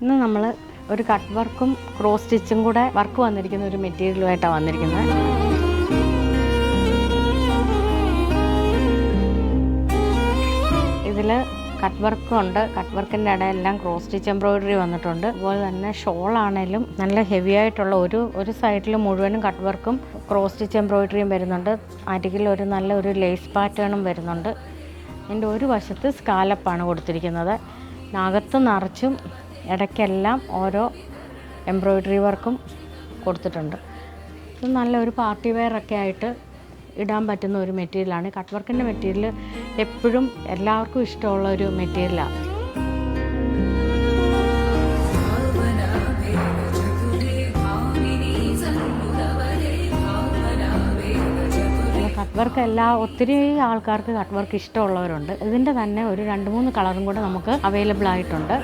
ഇന്ന് നമ്മൾ ഒരു കട്ട് വർക്കും ക്രോസ് സ്റ്റിച്ചും കൂടെ വർക്ക് വന്നിരിക്കുന്ന ഒരു മെറ്റീരിയലുമായിട്ടാണ് വന്നിരിക്കുന്നത്. ഇതിൽ കട്ട് വർക്കും ഉണ്ട്. കട്ട് വർക്കിൻ്റെ ഇടയെല്ലാം ക്രോസ് സ്റ്റിച്ച് എംബ്രോയിഡറി വന്നിട്ടുണ്ട്. അതുപോലെ തന്നെ ഷോളാണേലും നല്ല ഹെവി ആയിട്ടുള്ള ഒരു സൈഡിൽ മുഴുവനും കട്ട് വർക്കും ക്രോസ് സ്റ്റിച്ച് എംബ്രോയിഡറിയും വരുന്നുണ്ട്. അരികിൽ നല്ലൊരു ലേസ് പാറ്റേണും വരുന്നുണ്ട്. ഇതിൻ്റെ ഒരു വശത്ത് സ്കാലപ്പാണ് കൊടുത്തിരിക്കുന്നത്. അകത്ത് നിറച്ചും ഇടയ്ക്കെല്ലാം ഓരോ എംബ്രോയിഡറി വർക്കും കൊടുത്തിട്ടുണ്ട്. ഇത് നല്ലൊരു പാർട്ടി വെയറൊക്കെ ആയിട്ട് ഇടാൻ പറ്റുന്ന ഒരു മെറ്റീരിയലാണ്. കട്ട് വർക്കിൻ്റെ മെറ്റീരിയൽ എപ്പോഴും എല്ലാവർക്കും ഇഷ്ടമുള്ള ഒരു മെറ്റീരിയലാണ്. കട്ട് വർക്ക് ഒത്തിരി ആൾക്കാർക്ക് കട്ട് വർക്ക് ഇഷ്ടമുള്ളവരുണ്ട്. ഇതിൻ്റെ തന്നെ ഒരു 2-3 കളറും കൂടെ നമുക്ക് അവൈലബിൾ ആയിട്ടുണ്ട്.